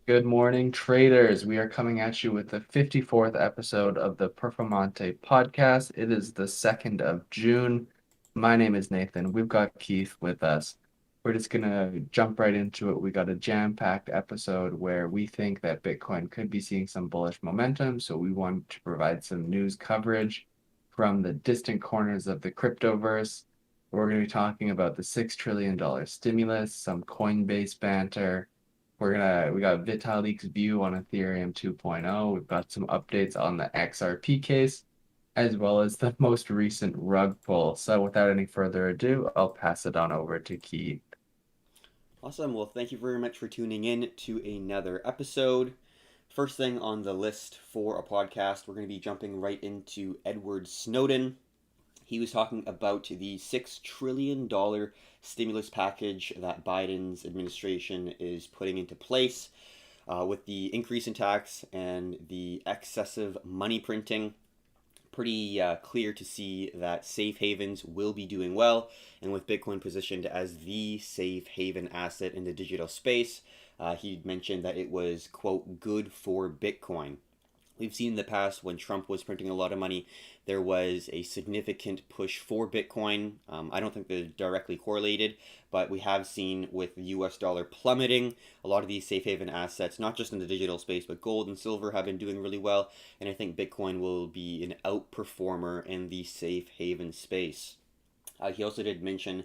Good morning, traders. We are coming at you with the 54th episode of the Performante podcast. It is the 2nd of June. My name is Nathan. We've got Keith with us. We're just going to jump right into it. We got a jam-packed episode where we think that Bitcoin could be seeing some bullish momentum. So we want to provide some news coverage from the distant corners of the cryptoverse. We're going to be talking about the $6 trillion stimulus, some Coinbase banter. We got Vitalik's view on Ethereum 2.0. We've got some updates on the XRP case, as well as the most recent rug pull. So without any further ado, I'll pass it on over to Keith. Awesome. Well, thank you very much for tuning in to another episode. First thing on the list for a podcast, we're going to be jumping right into Edward Snowden. He was talking about the $6 trillion stimulus package that Biden's administration is putting into place. With the increase in tax and the excessive money printing, pretty clear to see that safe havens will be doing well. And with Bitcoin positioned as the safe haven asset in the digital space, he mentioned that it was, quote, good for Bitcoin. We've seen in the past when Trump was printing a lot of money, there was a significant push for Bitcoin. I don't think they're directly correlated, but we have seen with the US dollar plummeting, a lot of these safe haven assets, not just in the digital space, but gold and silver have been doing really well. And I think Bitcoin will be an outperformer in the safe haven space. He also did mention,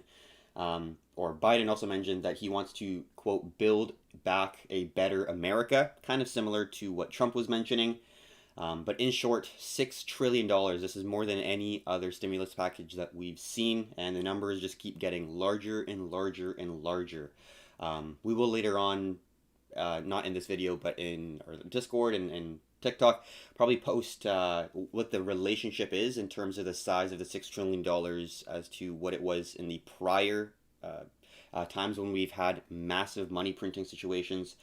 or Biden also mentioned, that he wants to, quote, build back a better America, kind of similar to what Trump was mentioning. But in short, $6 trillion. This is more than any other stimulus package that we've seen, and the numbers just keep getting larger and larger and larger. We will later on, not in this video, but in our Discord and TikTok, probably post what the relationship is in terms of the size of the $6 trillion as to what it was in the prior times when we've had massive money printing situations.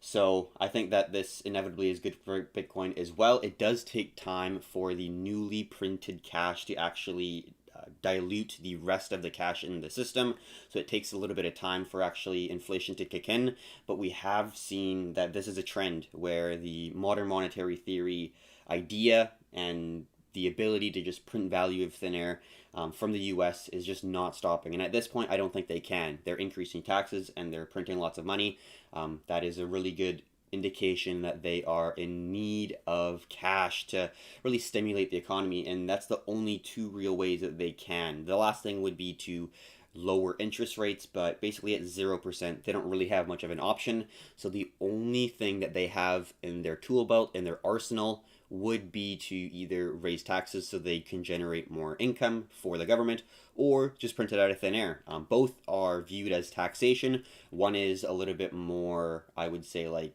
So I think that this inevitably is good for Bitcoin as well. It does take time for the newly printed cash to actually dilute the rest of the cash in the system. So it takes a little bit of time for actually inflation to kick in. But we have seen that this is a trend where the modern monetary theory idea and the ability to just print value of thin air from the US is just not stopping. And at this point, I don't think they can. They're increasing taxes and they're printing lots of money. That is a really good indication that they are in need of cash to really stimulate the economy. And that's the only two real ways that they can. The last thing would be to lower interest rates, but basically at 0%, they don't really have much of an option. So the only thing that they have in their tool belt, in their arsenal, would be to either raise taxes so they can generate more income for the government or just print it out of thin air. Both are viewed as taxation. One is a little bit more, I would say,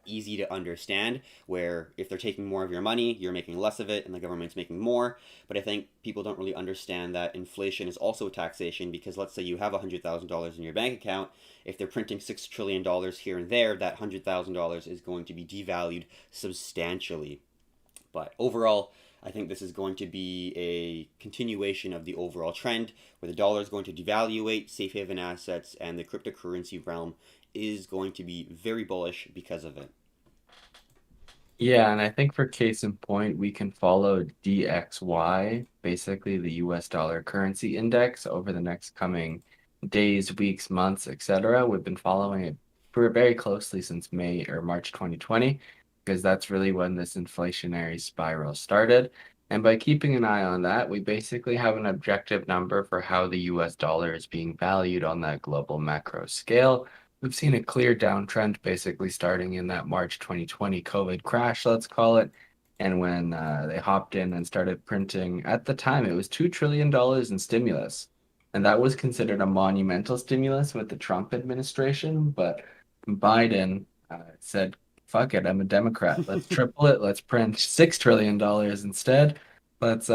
easy to understand, where if they're taking more of your money, you're making less of it and the government's making more. But I think people don't really understand that inflation is also taxation, because let's say you have $100,000 in your bank account. If they're printing $6 trillion here and there, that $100,000 is going to be devalued substantially. But overall, I think this is going to be a continuation of the overall trend where the dollar is going to devaluate safe haven assets, and the cryptocurrency realm is going to be very bullish because of it. Yeah, and I think for case in point, we can follow DXY, basically the US dollar currency index, over the next coming days, weeks, months, etc. We've been following it very closely since May or March 2020, because that's really when this inflationary spiral started. And by keeping an eye on that, we basically have an objective number for how the US dollar is being valued on that global macro scale. We've seen a clear downtrend basically starting in that March 2020 COVID crash, let's call it. And when they hopped in and started printing, at the time, it was $2 trillion in stimulus. And that was considered a monumental stimulus with the Trump administration. But Biden said, fuck it, I'm a Democrat. Let's triple it. Let's print $6 trillion instead. Let's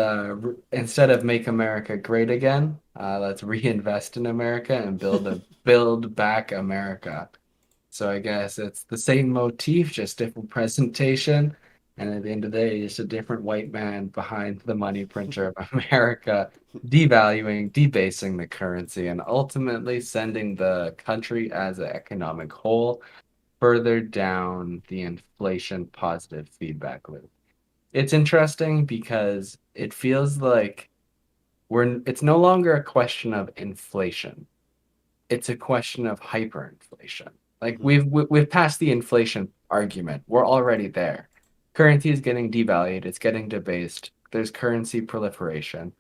instead of make America great again, let's reinvest in America and build back America. So I guess it's the same motif, just different presentation. And at the end of the day, it's a different white man behind the money printer of America, devaluing, debasing the currency, and ultimately sending the country as an economic whole further down the inflation positive feedback loop. It's interesting because it feels like it's no longer a question of inflation. It's a question of hyperinflation. Like Mm-hmm. we've passed the inflation argument. We're already there. Currency is getting devalued, it's getting debased. There's currency proliferation.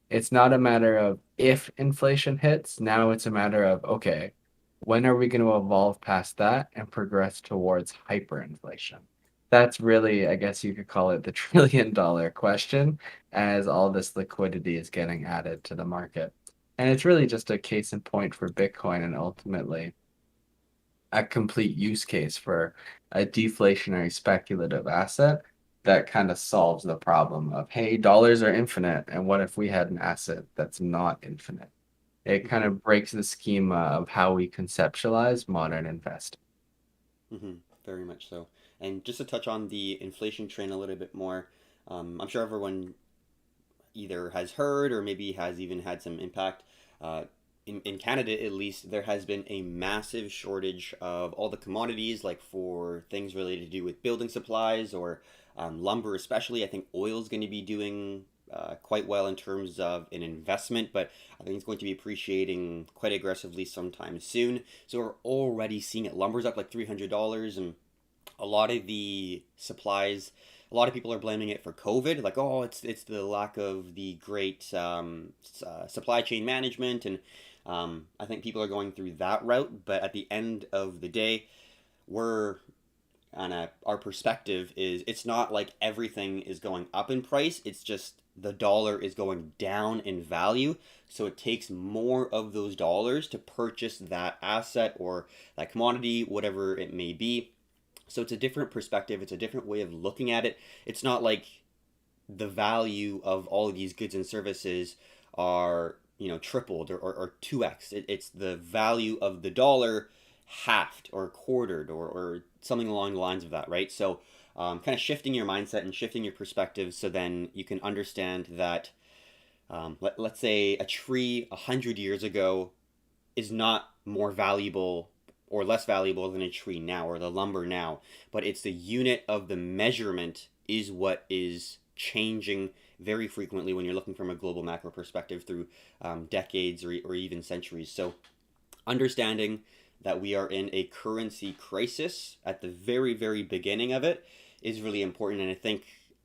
It's not a matter of if inflation hits. Now it's a matter of, okay, when are we going to evolve past that and progress towards hyperinflation? That's really, I guess you could call it the trillion-dollar question as all this liquidity is getting added to the market. And it's really just a case in point for Bitcoin and ultimately a complete use case for a deflationary speculative asset that kind of solves the problem of, hey, dollars are infinite, and what if we had an asset that's not infinite? It kind Mm-hmm. of breaks the schema of how we conceptualize modern investing. Mm-hmm. Very much so. And just to touch on the inflation train a little bit more, I'm sure everyone either has heard or maybe has even had some impact. Uh, in Canada, at least, there has been a massive shortage of all the commodities, like for things related to do with building supplies or lumber, especially. I think oil is going to be doing quite well in terms of an investment, but I think it's going to be appreciating quite aggressively sometime soon. So we're already seeing it. Lumber's up like $300, and a lot of the supplies, a lot of people are blaming it for COVID, like, oh, it's the lack of the great supply chain management, and I think people are going through that route. But at the end of the day, we're our perspective is it's not like everything is going up in price. It's just the dollar is going down in value. So it takes more of those dollars to purchase that asset or that commodity, whatever it may be. So it's a different perspective. It's a different way of looking at it. It's not like the value of all of these goods and services are, tripled or 2x. It's the value of the dollar halved or quartered or something along the lines of that, right? So kind of shifting your mindset and shifting your perspective so then you can understand that, let's say a tree 100 years ago is not more valuable or less valuable than a tree now or the lumber now, but it's the unit of the measurement is what is changing very frequently when you're looking from a global macro perspective through decades or even centuries. So understanding that we are in a currency crisis at the very, very beginning of it is really important. And I think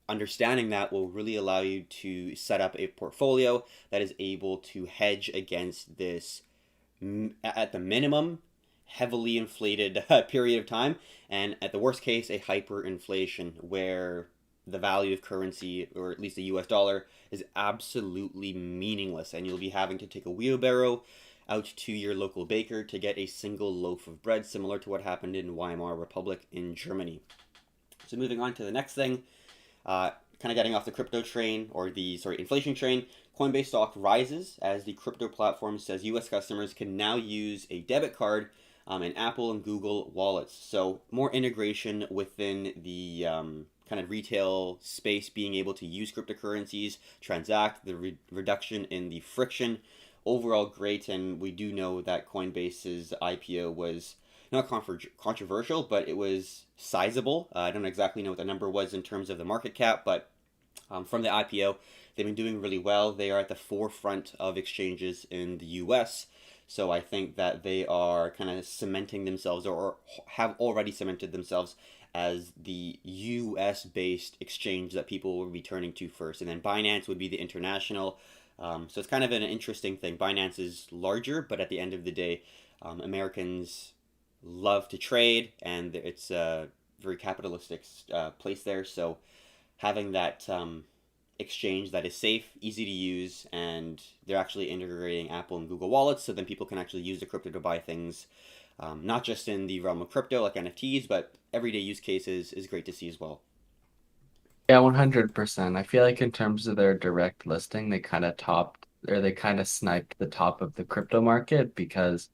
understanding that will really allow you to set up a portfolio that is able to hedge against this at the minimum heavily inflated period of time, and at the worst case a hyperinflation where the value of currency, or at least the US dollar, is absolutely meaningless, and you'll be having to take a wheelbarrow out to your local baker to get a single loaf of bread, similar to what happened in Weimar Republic in Germany. So moving on to the next thing, uh, kind of getting off the crypto train or the inflation train, Coinbase stock rises as the crypto platform says U.S. customers can now use a debit card in Apple and Google wallets. So more integration within the kind of retail space, being able to use cryptocurrencies, transact, the reduction in the friction. Overall, great, and we do know that Coinbase's IPO was not controversial, but it was sizable. I don't exactly know what the number was in terms of the market cap, but from the IPO, they've been doing really well. They are at the forefront of exchanges in the US. So I think that they are kind of cementing themselves or have already cemented themselves as the US based exchange that people will be turning to first. And then Binance would be the international. So it's kind of an interesting thing. Binance is larger, but at the end of the day, Americans love to trade, and it's a very capitalistic place there. So having that exchange that is safe, easy to use, and they're actually integrating Apple and Google wallets, so then people can actually use the crypto to buy things, not just in the realm of crypto like NFTs, but everyday use cases is great to see as well. Yeah, 100%. I feel like in terms of their direct listing, they kind of topped or they kind of sniped the top of the crypto market because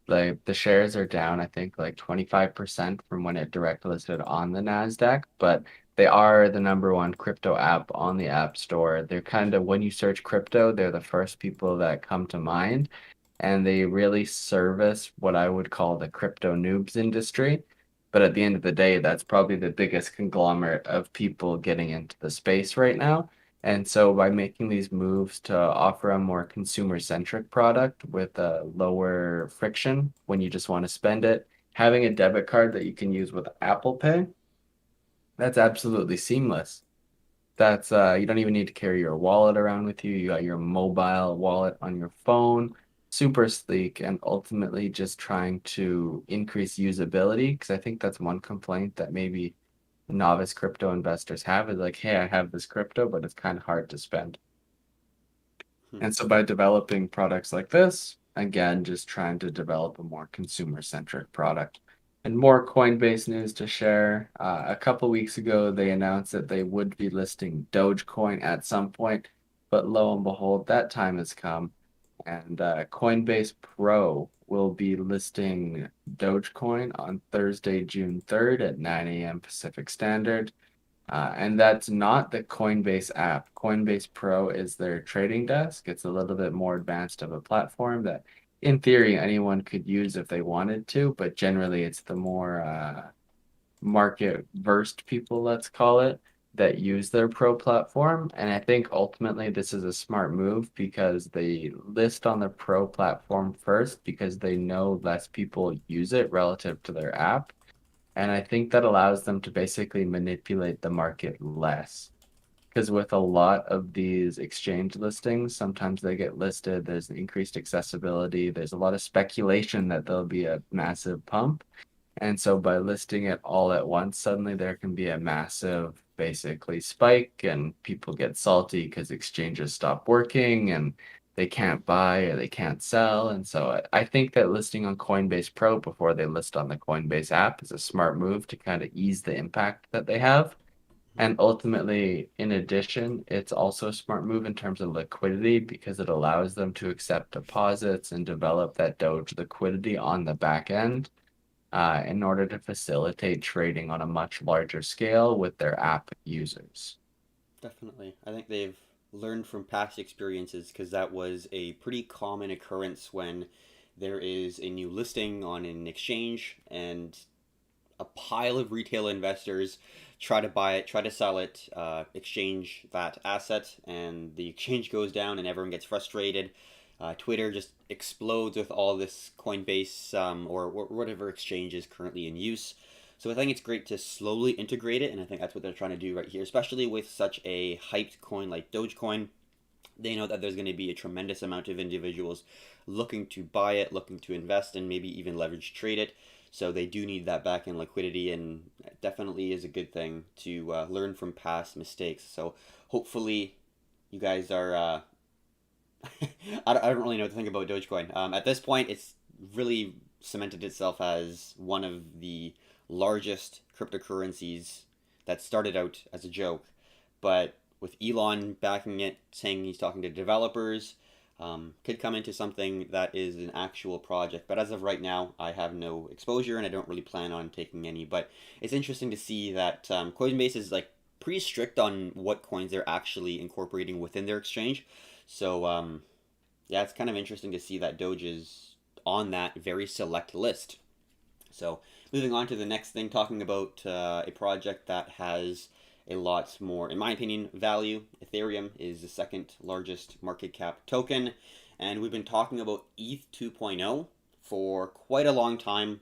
like the shares are down, I think like 25% from when it direct listed on the Nasdaq, but they are the number one crypto app on the App Store. They're kind of when you search crypto, they're the first people that come to mind, and they really service what I would call the crypto noobs industry. But at the end of the day, that's probably the biggest conglomerate of people getting into the space right now. And so by making these moves to offer a more consumer-centric product with a lower friction when you just want to spend it, having a debit card that you can use with Apple Pay, that's absolutely seamless. That's you don't even need to carry your wallet around with you. You got your mobile wallet on your phone, super sleek, and ultimately just trying to increase usability. Because I think that's one complaint that maybe novice crypto investors have is like, hey, I have this crypto, but it's kind of hard to spend. Hmm. And so by developing products like this, again, just trying to develop a more consumer-centric product. And more Coinbase news to share. A couple weeks ago, they announced that they would be listing Dogecoin at some point, but lo and behold, that time has come. And Coinbase Pro will be listing Dogecoin on Thursday, June 3rd at 9 a.m. Pacific Standard. And that's not the Coinbase app. Coinbase Pro is their trading desk. It's a little bit more advanced of a platform that, in theory, anyone could use if they wanted to, but generally it's the more market versed people, let's call it, that use their Pro platform. And I think ultimately this is a smart move because they list on the Pro platform first because they know less people use it relative to their app. And I think that allows them to basically manipulate the market less. Because with a lot of these exchange listings, sometimes they get listed, there's increased accessibility, there's a lot of speculation that there'll be a massive pump. And so by listing it all at once, suddenly there can be a massive basically spike and people get salty because exchanges stop working and they can't buy or they can't sell. And so I think that listing on Coinbase Pro before they list on the Coinbase app is a smart move to kind of ease the impact that they have. And ultimately, in addition, it's also a smart move in terms of liquidity because it allows them to accept deposits and develop that Doge liquidity on the back end in order to facilitate trading on a much larger scale with their app users. Definitely. I think they've learned from past experiences because that was a pretty common occurrence when there is a new listing on an exchange and a pile of retail investors try to buy it, try to sell it, exchange that asset, and the exchange goes down and everyone gets frustrated. Twitter just explodes with all this Coinbase or whatever exchange is currently in use. So I think it's great to slowly integrate it, and I think that's what they're trying to do right here, especially with such a hyped coin like Dogecoin. They know that there's going to be a tremendous amount of individuals looking to buy it, looking to invest, and maybe even leverage trade it. So they do need that back end liquidity, and it definitely is a good thing to learn from past mistakes. So hopefully, you guys are. I don't really know what to think about Dogecoin. At this point, it's really cemented itself as one of the largest cryptocurrencies that started out as a joke, but with Elon backing it, saying he's talking to developers, could come into something that is an actual project. But as of right now, I have no exposure and I don't really plan on taking any. But it's interesting to see that Coinbase is like pretty strict on what coins they're actually incorporating within their exchange. So yeah, it's kind of interesting to see that Doge is on that very select list. So moving on to the next thing, talking about a project that has a lot more, in my opinion, value. Ethereum is the second largest market cap token, and we've been talking about ETH 2.0 for quite a long time.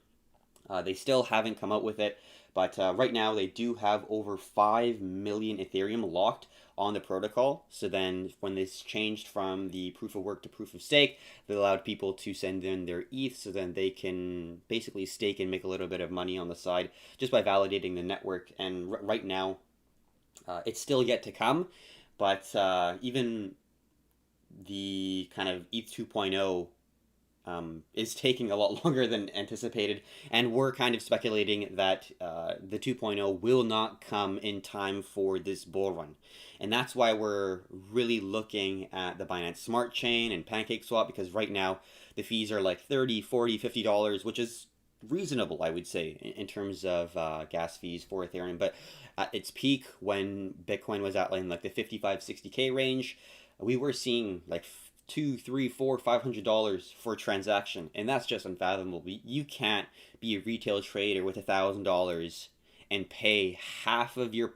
They still haven't come out with it, but right now they do have over 5 million Ethereum locked on the protocol. So then when this changed from the proof of work to proof of stake, they allowed people to send in their ETH so then they can basically stake and make a little bit of money on the side just by validating the network. And right now, it's still yet to come, but even the kind of ETH 2.0 is taking a lot longer than anticipated, and we're kind of speculating that the 2.0 will not come in time for this bull run. And that's why we're really looking at the Binance Smart Chain and PancakeSwap, because right now the fees are like 30, 40, $50, which is reasonable, I would say, in terms of gas fees for Ethereum. But at its peak, when Bitcoin was at like the 55, 60K range, we were seeing like two, three, four, $500 for a transaction, and that's just unfathomable. You can't be a retail trader with $1,000 and pay half of your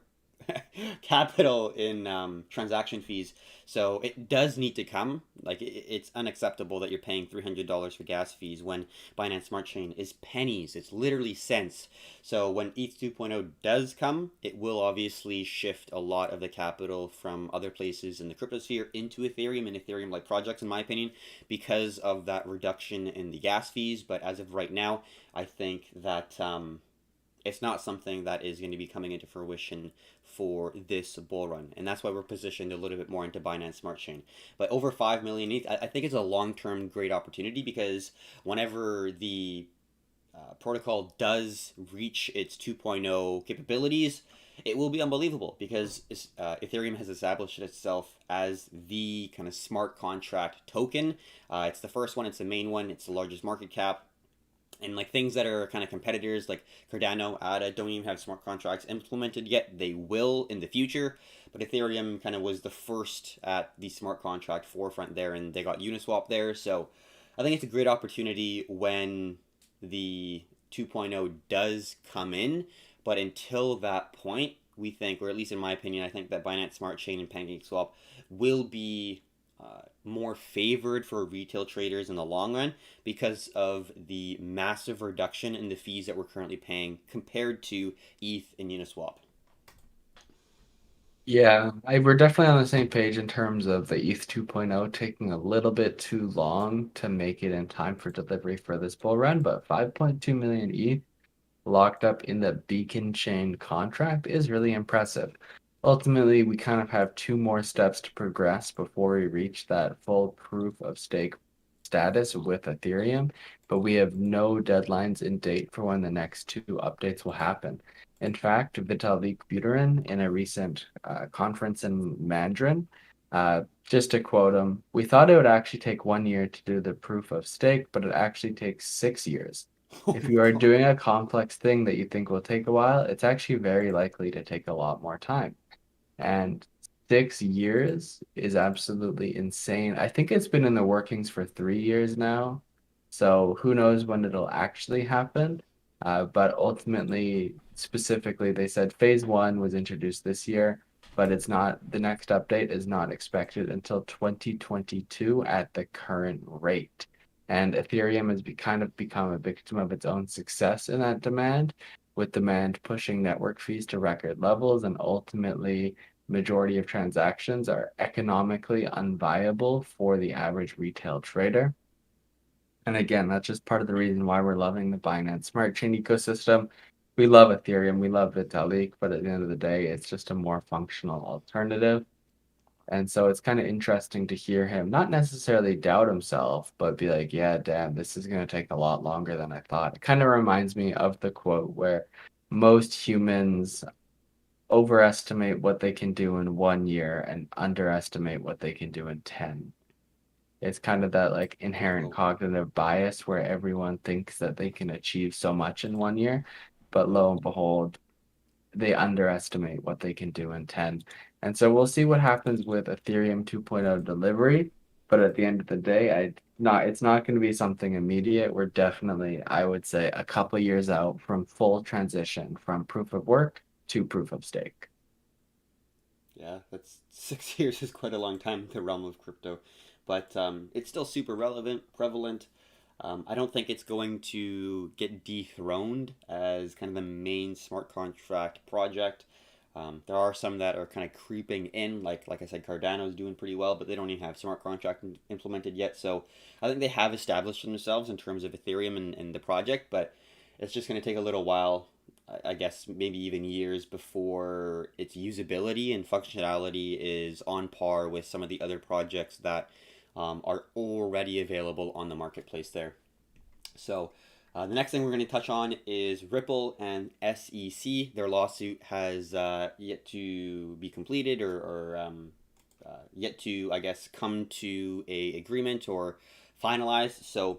capital in transaction fees. So it does need to come. Like it's unacceptable that you're paying $300 for gas fees when Binance Smart Chain is pennies. It's literally cents. So when ETH 2.0 does come, it will obviously shift a lot of the capital from other places in the crypto sphere into Ethereum and Ethereum like projects, in my opinion, because of that reduction in the gas fees. But as of right now, I think that it's not something that is going to be coming into fruition for this bull run, and that's why we're positioned a little bit more into Binance Smart Chain. But over 5 million ETH, I think it's a long-term great opportunity because whenever the protocol does reach its 2.0 capabilities, it will be unbelievable because Ethereum has established itself as the kind of smart contract token. It's the first one, it's the main one, it's the largest market cap, and like things that are kind of competitors like Cardano, ADA don't even have smart contracts implemented yet. They will in the future, but Ethereum kind of was the first at the smart contract forefront there, and they got Uniswap there. So I think it's a great opportunity when the 2.0 does come in. But until that point, we think, or at least in my opinion, I think that Binance Smart Chain and PancakeSwap will be more favored for retail traders in the long run because of the massive reduction in the fees that we're currently paying compared to ETH and Uniswap. Yeah, we're definitely on the same page in terms of the ETH 2.0 taking a little bit too long to make it in time for delivery for this bull run, but 5.2 million ETH locked up in the Beacon Chain contract is really impressive. Ultimately, we kind of have two more steps to progress before we reach that full proof of stake status with Ethereum, but we have no deadlines in date for when the next two updates will happen. In fact, Vitalik Buterin, in a recent conference in Mandarin, just to quote him, we thought it would actually take 1 year to do the proof of stake, but it actually takes 6 years. Oh If my you are god. doing a complex thing that you think will take a while, it's actually very likely to take a lot more time. And 6 years is absolutely insane. I think it's been in the workings for 3 years now. So who knows when it'll actually happen. But ultimately, specifically, they said phase one was introduced this year, but it's not, the next update is not expected until 2022 at the current rate. And Ethereum has kind of become a victim of its own success in that demand, with demand pushing network fees to record levels, and ultimately majority of transactions are economically unviable for the average retail trader. And again, that's just part of the reason why we're loving the Binance Smart Chain ecosystem. We love Ethereum, we love Vitalik, but at the end of the day, it's just a more functional alternative. And so it's kind of interesting to hear him not necessarily doubt himself, but be like, yeah, damn, this is going to take a lot longer than I thought. It kind of reminds me of the quote where most humans overestimate what they can do in 1 year and underestimate what they can do in 10. It's kind of that like inherent Bingo. cognitive bias where everyone thinks that they can achieve so much in 1 year, but lo and behold, they underestimate what they can do in 10. And so we'll see what happens with Ethereum 2.0 delivery, but at the end of the day, it's not going to be something immediate. We're definitely, I would say, a couple years out from full transition from proof of work to proof of stake. Yeah, that's 6 years is quite a long time in the realm of crypto, but it's still super relevant, prevalent. I don't think it's going to get dethroned as kind of the main smart contract project. There are some that are kind of creeping in, like I said, Cardano's doing pretty well, but they don't even have smart contract implemented yet. So I think they have established themselves in terms of Ethereum and the project, but it's just going to take a little while. I guess maybe even years before its usability and functionality is on par with some of the other projects that are already available on the marketplace there. So, the next thing we're going to touch on is Ripple and SEC. Their lawsuit has yet to be completed or yet to, I guess, come to a agreement or finalized. So,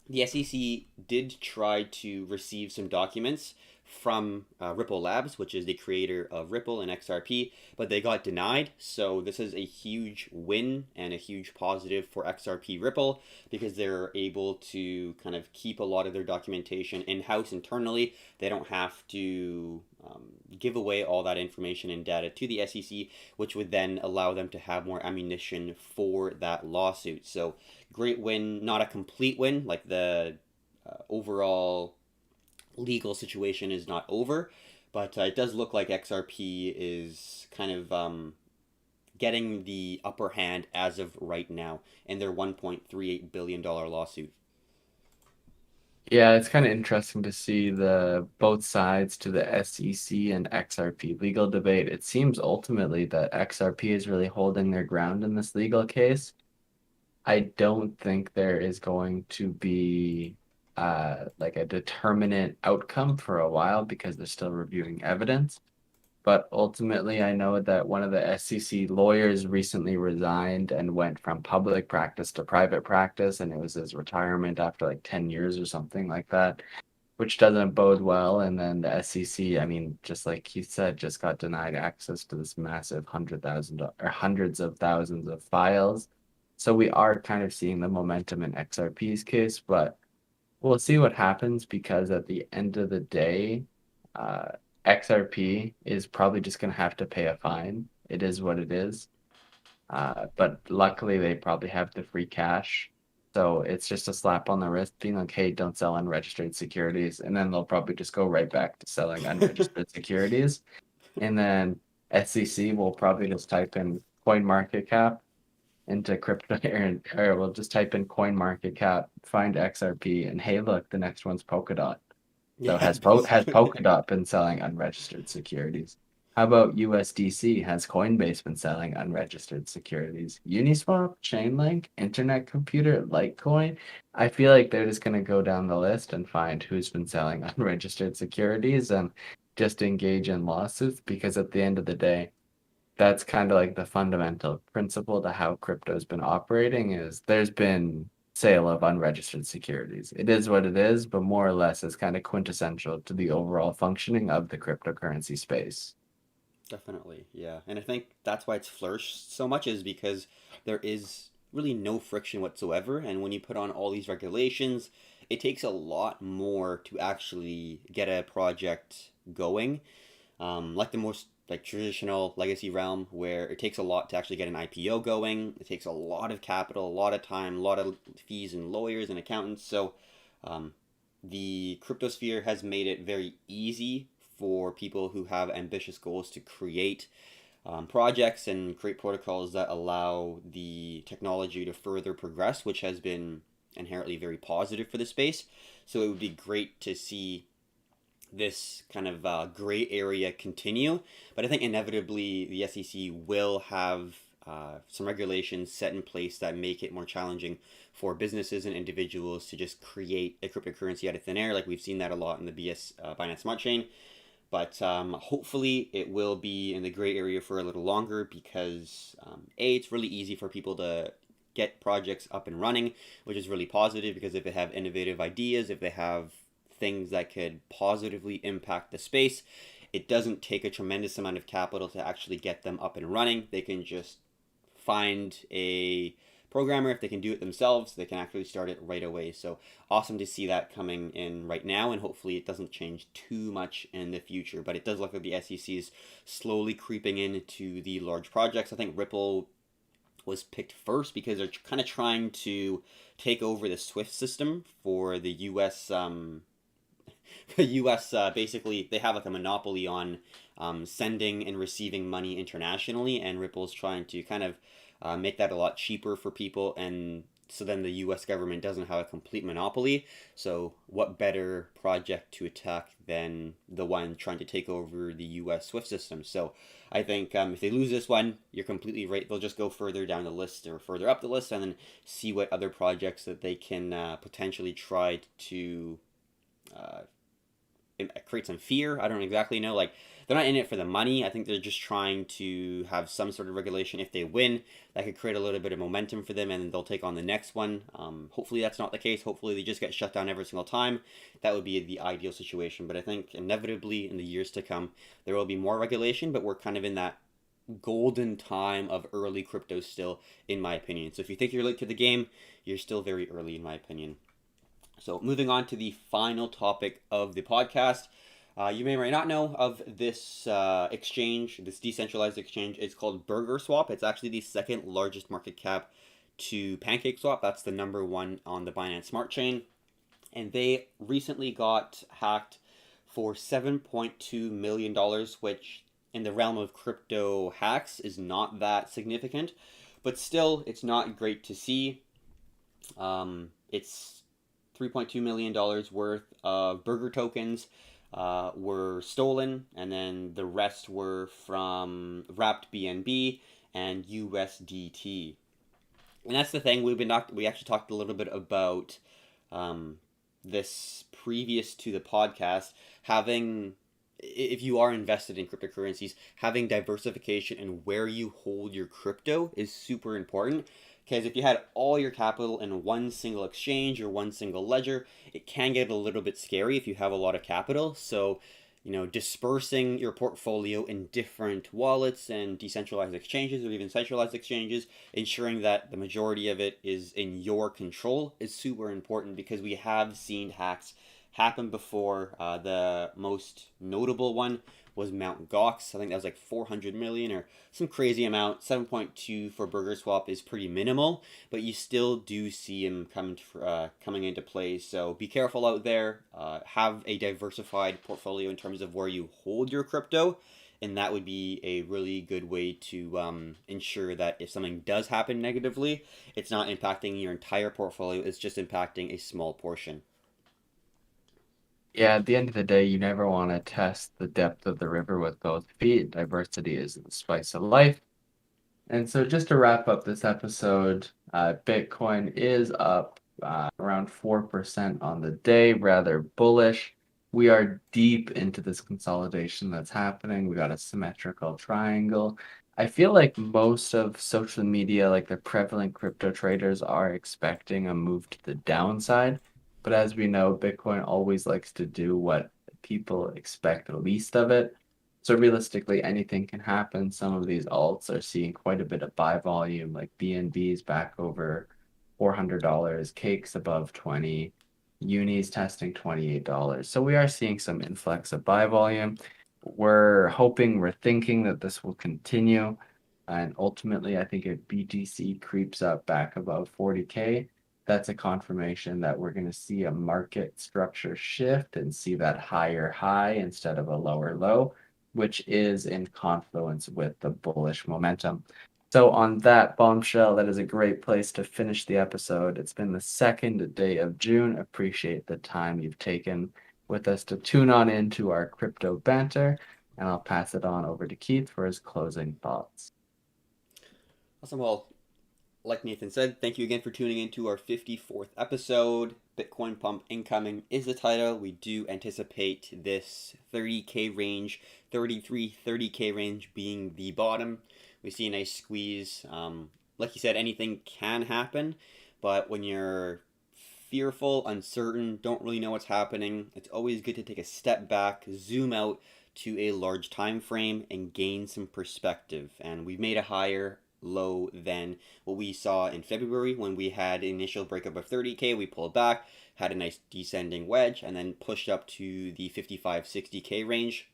the SEC did try to receive some documents from Ripple Labs, which is the creator of Ripple and XRP, but they got denied. So this is a huge win and a huge positive for XRP Ripple because they're able to kind of keep a lot of their documentation in-house internally. They don't have to give away all that information and data to the SEC, which would then allow them to have more ammunition for that lawsuit. So great win, not a complete win, like the overall legal situation is not over, but it does look like XRP is kind of getting the upper hand as of right now in their $1.38 billion lawsuit. Yeah, it's kind of interesting to see the both sides to the SEC and XRP legal debate. It seems ultimately that XRP is really holding their ground in this legal case. I don't think there is going to be like a determinate outcome for a while because they're still reviewing evidence. But ultimately, I know that one of the SEC lawyers recently resigned and went from public practice to private practice, and it was his retirement after like 10 years or something like that, which doesn't bode well. And then the SEC, I mean, just like he said, just got denied access to this massive 100,000 or hundreds of thousands of files. So we are kind of seeing the momentum in XRP's case, but we'll see what happens because at the end of the day, uh, XRP is probably just going to have to pay a fine. It is what it is. But luckily, they probably have the free cash. So it's just a slap on the wrist being like, hey, don't sell unregistered securities. And then they'll probably just go right back to selling unregistered securities. And then SEC will probably just type in coin market cap into crypto, or we'll just type in coin market cap, find XRP, and hey, look, the next one's Polkadot. So Yeah, Has basically. Polkadot been selling unregistered securities? How about USDC? Has Coinbase been selling unregistered securities? Uniswap, Chainlink, Internet Computer, Litecoin? I feel like they're just gonna go down the list and find who's been selling unregistered securities and just engage in lawsuits because at the end of the day, that's kind of like the fundamental principle to how crypto's been operating is there's been sale of unregistered securities. It is what it is, but more or less it's kind of quintessential to the overall functioning of the cryptocurrency space. Definitely, yeah. And I think that's why it's flourished so much is because there is really no friction whatsoever. And when you put on all these regulations, it takes a lot more to actually get a project going. Like the most like traditional legacy realm where it takes a lot to actually get an IPO going. It takes a lot of capital, a lot of time, a lot of fees and lawyers and accountants. So um, the cryptosphere has made it very easy for people who have ambitious goals to create projects and create protocols that allow the technology to further progress, which has been inherently very positive for the space. So it would be great to see this kind of gray area continue. But I think inevitably the SEC will have some regulations set in place that make it more challenging for businesses and individuals to just create a cryptocurrency out of thin air. Like we've seen that a lot in the Binance Smart Chain. But hopefully it will be in the gray area for a little longer because A, it's really easy for people to get projects up and running, which is really positive because if they have innovative ideas, if they have things that could positively impact the space, it doesn't take a tremendous amount of capital to actually get them up and running. They can just find a programmer. If they can do it themselves, they can actually start it right away. So awesome to see that coming in right now, and hopefully it doesn't change too much in the future. But it does look like the SEC is slowly creeping into the large projects. I think Ripple was picked first because they're kind of trying to take over the SWIFT system for the U.S. The U.S. Basically they have like a monopoly on sending and receiving money internationally, and Ripple's trying to kind of make that a lot cheaper for people, and so then the U.S. government doesn't have a complete monopoly. So what better project to attack than the one trying to take over the U.S. SWIFT system? So I think if they lose this one, you're completely right. They'll just go further down the list or further up the list, and then see what other projects that they can potentially try to uh, create some fear. I don't exactly know. Like, they're not in it for the money. I think they're just trying to have some sort of regulation. If they win, that could create a little bit of momentum for them, and then they'll take on the next one. Hopefully, that's not the case. Hopefully, they just get shut down every single time. That would be the ideal situation. But I think inevitably in the years to come, there will be more regulation. But we're kind of in that golden time of early crypto still, in my opinion. So if you think you're late to the game, you're still very early, in my opinion. So, moving on to the final topic of the podcast. You may or may not know of this exchange, this decentralized exchange. It's called Burger Swap. It's actually the second largest market cap to PancakeSwap. That's the number one on the Binance Smart Chain. And they recently got hacked for $7.2 million, which in the realm of crypto hacks is not that significant. But still, it's not great to see. It's $3.2 million worth of burger tokens were stolen, and then the rest were from wrapped BNB and USDT. And that's the thing we actually talked a little bit about um, this previous to the podcast. Having, if you are invested in cryptocurrencies, having diversification in where you hold your crypto is super important. Because if you had all your capital in one single exchange or one single ledger, it can get a little bit scary if you have a lot of capital. So, dispersing your portfolio in different wallets and decentralized exchanges or even centralized exchanges, ensuring that the majority of it is in your control is super important, because we have seen hacks happen before. The most notable one was Mount Gox. I think that was like 400 million or some crazy amount. 7.2 for Burger Swap is pretty minimal, but you still do see him coming into play. So be careful out there. Have a diversified portfolio in terms of where you hold your crypto, and that would be a really good way to ensure that if something does happen negatively, it's not impacting your entire portfolio. It's just impacting a small portion. Yeah, at the end of the day, you never want to test the depth of the river with both feet. Diversity is the spice of life. And so, just to wrap up this episode, Bitcoin is up around 4% on the day, rather bullish. We are deep into this consolidation that's happening. We got a symmetrical triangle. I feel like most of social media, like the prevalent crypto traders, are expecting a move to the downside. But as we know, Bitcoin always likes to do what people expect least of it. So realistically, anything can happen. Some of these alts are seeing quite a bit of buy volume, like BNB's back over $400, Cakes above 20, Uni's testing $28. So we are seeing some influx of buy volume. We're thinking that this will continue. And ultimately, I think if BTC creeps up back above 40K, that's a confirmation that we're going to see a market structure shift and see that higher high instead of a lower low, which is in confluence with the bullish momentum. So, on that bombshell, that is a great place to finish the episode. It's been the second day of June. Appreciate the time you've taken with us to tune on into our crypto banter, and I'll pass it on over to Keith for his closing thoughts. Awesome. Well, like Nathan said, thank you again for tuning in to our 54th episode. Bitcoin Pump Incoming is the title. We do anticipate this 30K range, 30K range being the bottom. We see a nice squeeze. Like you said, anything can happen, but when you're fearful, uncertain, don't really know what's happening, it's always good to take a step back, zoom out to a large time frame, and gain some perspective. And we've made a higher low than what we saw in February when we had initial breakup of 30K. We pulled back, had a nice descending wedge, and then pushed up to the 55-60K range.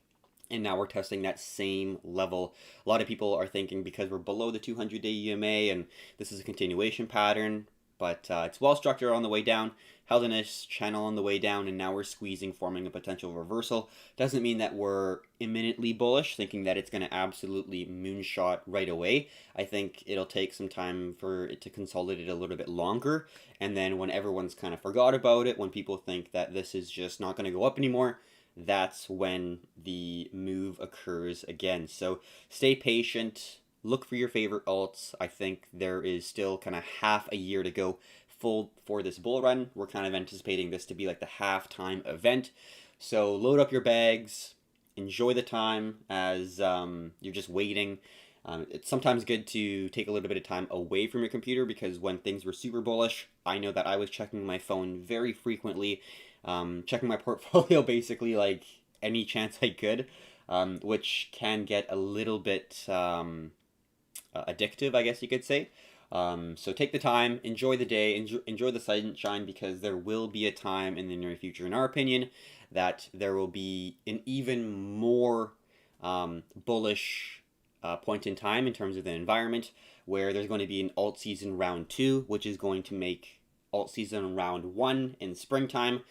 And now we're testing that same level. A lot of people are thinking because we're below the 200-day EMA and this is a continuation pattern, but it's well structured on the way down, held a nice channel on the way down, and now we're squeezing, forming a potential reversal. Doesn't mean that we're imminently bullish, thinking that it's going to absolutely moonshot right away. I think it'll take some time for it to consolidate a little bit longer, and then when everyone's kind of forgot about it, when people think that this is just not going to go up anymore, that's when the move occurs again. So stay patient. Look for your favorite alts. I think there is still kind of half a year to go full for this bull run. We're kind of anticipating this to be like the halftime event. So load up your bags, enjoy the time as you're just waiting. It's sometimes good to take a little bit of time away from your computer because when things were super bullish, I know that I was checking my phone very frequently, checking my portfolio basically like any chance I could, which can get a little bit addictive, I guess you could say. So take the time, enjoy the day, enjoy the sunshine because there will be a time in the near future, in our opinion, that there will be an even more bullish point in time in terms of the environment where there's going to be an alt season round two, which is going to make alt season round one in springtime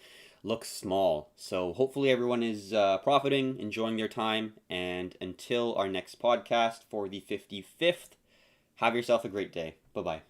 look small. So hopefully everyone is profiting, enjoying their time, and until our next podcast for the 55th, have yourself a great day. Bye bye.